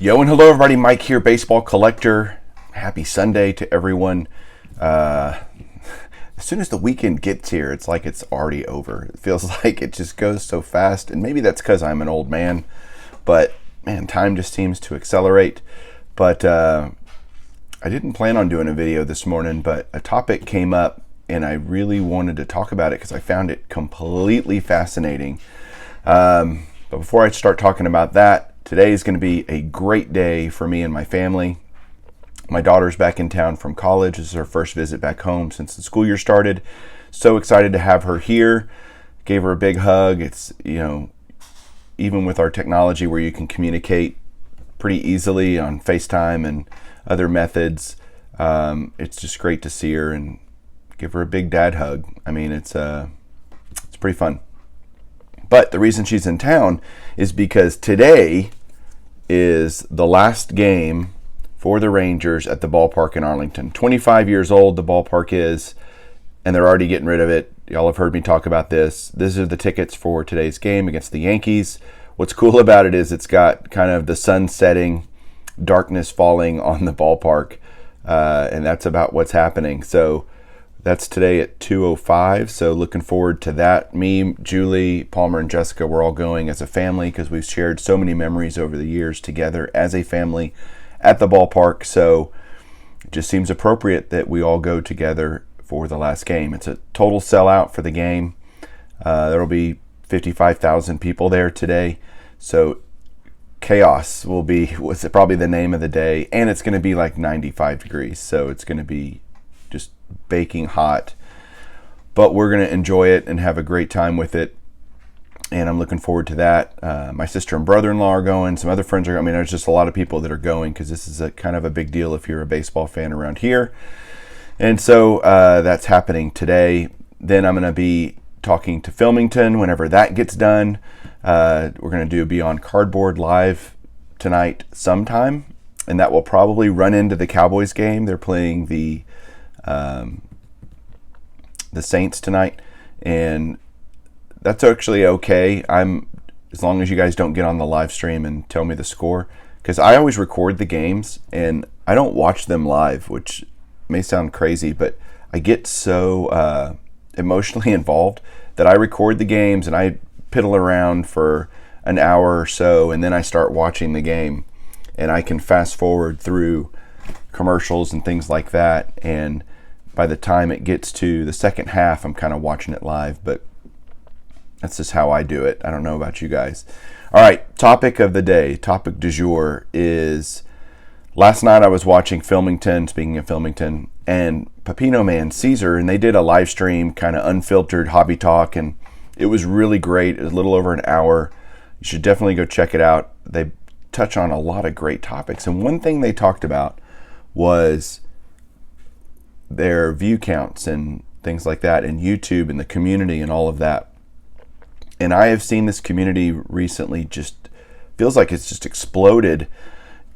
Yo and hello everybody, Mike here, baseball collector. Happy Sunday to everyone. As soon as the weekend gets here, it's like it's already over. It feels like it just goes so fast, and maybe that's because I'm an old man, but man, time just seems to accelerate. But I didn't plan on doing a video this morning, but a topic came up and I really wanted to talk about it because I found it completely fascinating. But before I start talking about that, today is going to be a great day for me and my family. My daughter's back in town from college. This is her first visit back home since the school year started. So excited to have her here. Gave her a big hug. It's, even with our technology where you can communicate pretty easily on FaceTime and other methods, it's just great to see her and give her a big dad hug. I mean, it's pretty fun. But the reason she's in town is because today is the last game for the Rangers at the ballpark in Arlington. 25 years old the ballpark is, and they're already getting rid of it. Y'all have heard me talk about this. These are the tickets for today's game against the Yankees. What's cool about it is it's got kind of the sun setting, darkness falling on the ballpark, and that's about what's happening. So that's today at 2:05, so looking forward to that. Me, Julie, Palmer, and Jessica, we're all going as a family because we've shared so many memories over the years together as a family at the ballpark. So it just seems appropriate that we all go together for the last game. It's a total sellout for the game. There will be 55,000 people there today. So chaos will be what's probably the name of the day, and it's going to be like 95 degrees. So it's going to be just baking hot, but we're going to enjoy it and have a great time with it, and I'm looking forward to that. My sister and brother-in-law are going. Some other friends are going. I mean, there's just a lot of people that are going because this is a kind of a big deal if you're a baseball fan around here. And so that's happening today. Then I'm going to be talking to Filmington whenever that gets done. We're going to do Beyond Cardboard live tonight sometime, and that will probably run into the Cowboys game. They're playing the Saints tonight, and that's actually okay. As long as you guys don't get on the live stream and tell me the score, because I always record the games and I don't watch them live, which may sound crazy, but I get so emotionally involved that I record the games and I piddle around for an hour or so, and then I start watching the game, and I can fast forward through commercials and things like that, and by the time it gets to the second half, I'm kind of watching it live, but that's just how I do it. I don't know about you guys. All right, topic of the day, topic du jour is, last night I was watching Filmington, speaking of Filmington, and Pepino Man Caesar, and they did a live stream, kind of unfiltered hobby talk, and it was really great. It was a little over an hour. You should definitely go check it out. They touch on a lot of great topics, and one thing they talked about was their view counts and things like that, and YouTube and the community and all of that. And I have seen this community recently, just feels like it's just exploded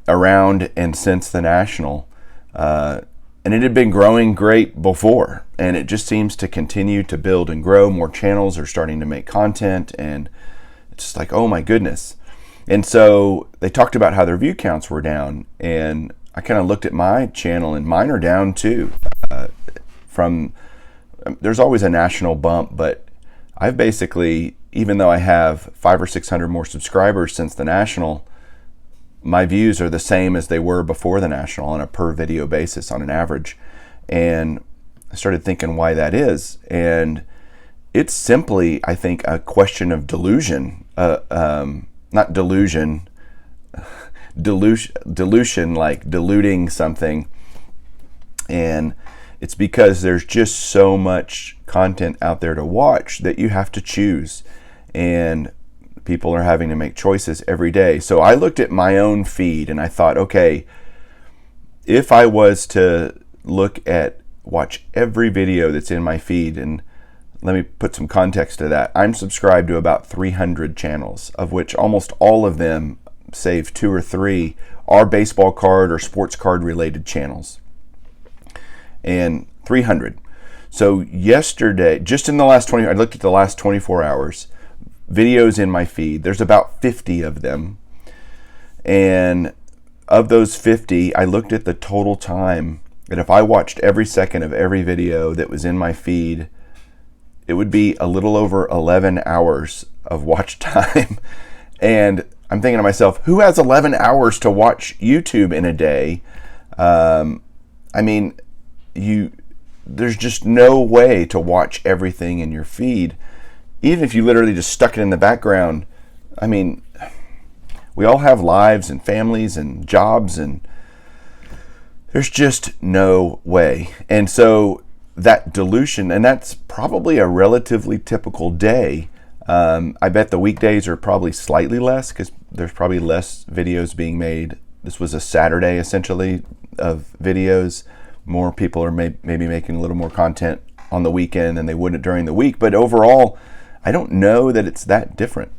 around and since the National. And it had been growing great before, and it just seems to continue to build and grow. More channels are starting to make content, and it's just like, oh my goodness. And so they talked about how their view counts were down, and I kind of looked at my channel, and mine are down too. There's always a national bump, but I've basically, even though I have 500 or 600 more subscribers since the National, my views are the same as they were before the National on a per video basis on an average. And I started thinking why that is, and it's simply, I think, a question of delusion. Not delusion. Dilution, like diluting something, and it's because there's just so much content out there to watch that you have to choose, and people are having to make choices every day. So I looked at my own feed and I thought, okay, if I was to watch every video that's in my feed, and let me put some context to that, I'm subscribed to about 300 channels, of which almost all of them, save 2 or 3, are baseball card or sports card related channels, and 300. So yesterday, just in the last I looked at the last 24 hours, videos in my feed. There's about 50 of them. And of those 50, I looked at the total time, and if I watched every second of every video that was in my feed, it would be a little over 11 hours of watch time. And I'm thinking to myself, who has 11 hours to watch YouTube in a day? I mean, there's just no way to watch everything in your feed. Even if you literally just stuck it in the background, I mean, we all have lives and families and jobs, and there's just no way. And so that dilution, and that's probably a relatively typical day. I bet the weekdays are probably slightly less because there's probably less videos being made. This was a Saturday, essentially, of videos. More people are maybe making a little more content on the weekend than they would during the week. But overall, I don't know that it's that different.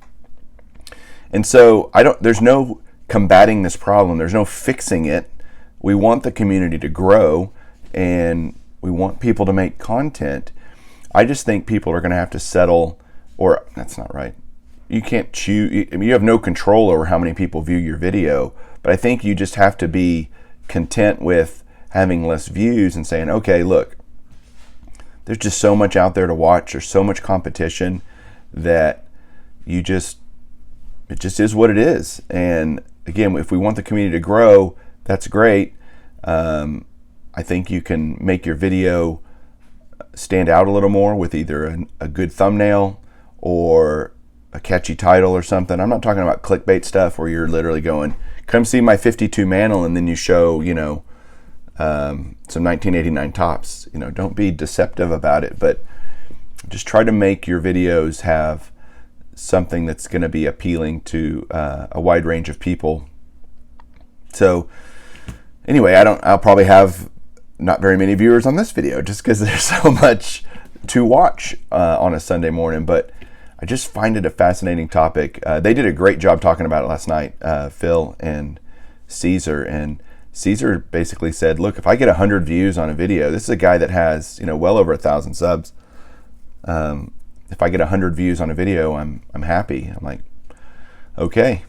And so there's no combating this problem. There's no fixing it. We want the community to grow, and we want people to make content. I just think people are going to have to settle, or that's not right. You can't choose. I mean, you have no control over how many people view your video, but I think you just have to be content with having less views and saying, okay, look, there's just so much out there to watch. There's so much competition that it just is what it is. And again, if we want the community to grow, that's great. I think you can make your video stand out a little more with either a good thumbnail or a catchy title or something. I'm not talking about clickbait stuff where you're literally going, come see my 52 mantle, and then you show, some 1989 tops. Don't be deceptive about it, but just try to make your videos have something that's going to be appealing to a wide range of people. So anyway, I'll probably have not very many viewers on this video just because there's so much to watch on a Sunday morning, but I just find it a fascinating topic. They did a great job talking about it last night, Phil and Caesar, and Caesar basically said, look, if I get 100 views on a video, this is a guy that has, well over 1,000 subs. If I get 100 views on a video, I'm happy. I'm like, okay,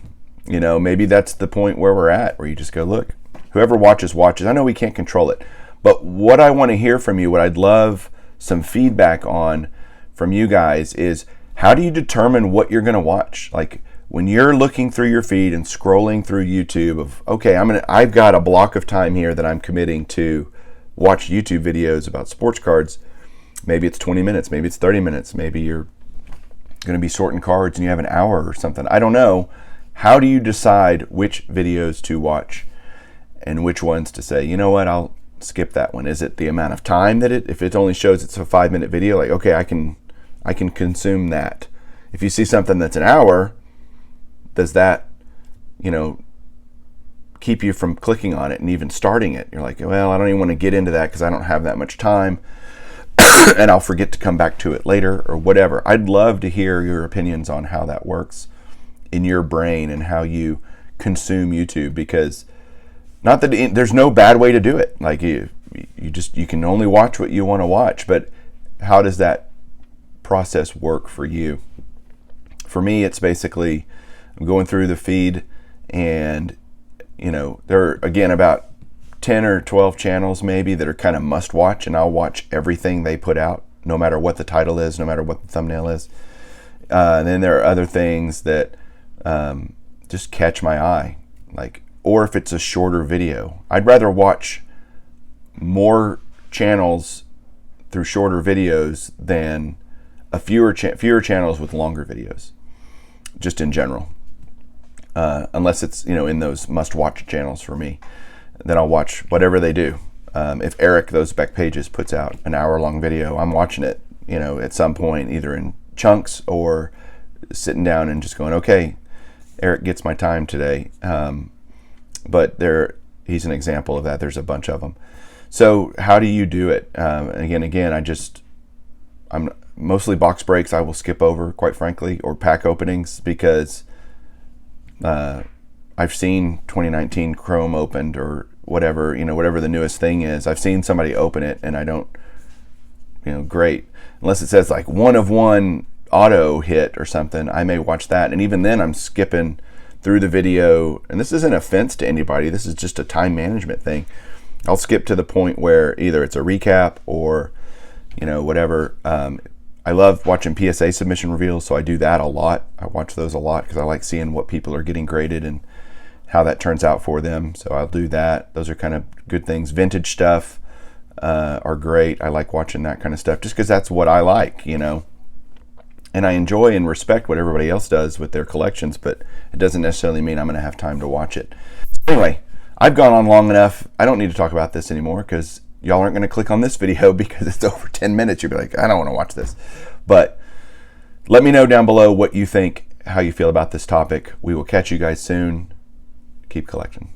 maybe that's the point where we're at, where you just go, look, whoever watches. I know we can't control it, but what I want to hear from you, what I'd love some feedback on from you guys is, how do you determine what you're going to watch? Like, when you're looking through your feed and scrolling through YouTube of, okay, I've got a block of time here that I'm committing to watch YouTube videos about sports cards. Maybe it's 20 minutes, maybe it's 30 minutes, maybe you're going to be sorting cards and you have an hour or something. I don't know. How do you decide which videos to watch and which ones to say, you know what, I'll skip that one? Is it the amount of time that if it only shows it's a 5-minute video, like, okay, I can consume that. If you see something that's an hour, does that, keep you from clicking on it and even starting it? You're like, well, I don't even want to get into that because I don't have that much time and I'll forget to come back to it later or whatever. I'd love to hear your opinions on how that works in your brain and how you consume YouTube, because not that there's no bad way to do it. Like you can only watch what you want to watch, but how does that process work for you? For me, it's basically, I'm going through the feed and, there are, again, about 10 or 12 channels maybe that are kind of must watch, and I'll watch everything they put out, no matter what the title is, no matter what the thumbnail is. And then there are other things that just catch my eye, or if it's a shorter video. I'd rather watch more channels through shorter videos than fewer channels with longer videos, just in general. Unless it's in those must-watch channels for me, then I'll watch whatever they do. If Eric, those back pages, puts out an hour-long video, I'm watching it, at some point, either in chunks or sitting down and just going, okay, Eric gets my time today. But he's an example of that. There's a bunch of them. So how do you do it? Again, I'm mostly box breaks I will skip over, quite frankly, or pack openings, because I've seen 2019 Chrome opened or whatever, whatever the newest thing is. I've seen somebody open it and I don't, great. Unless it says like 1 of 1 auto hit or something, I may watch that. And even then I'm skipping through the video, and this isn't offense to anybody, this is just a time management thing. I'll skip to the point where either it's a recap or, whatever. I love watching PSA submission reveals, so I do that a lot. I watch those a lot because I like seeing what people are getting graded and how that turns out for them. So I'll do that. Those are kind of good things. Vintage stuff are great. I like watching that kind of stuff just because that's what I like, And I enjoy and respect what everybody else does with their collections, but it doesn't necessarily mean I'm going to have time to watch it. So anyway, I've gone on long enough. I don't need to talk about this anymore because y'all aren't going to click on this video because it's over 10 minutes. You'll be like, I don't want to watch this. But let me know down below what you think, how you feel about this topic. We will catch you guys soon. Keep collecting.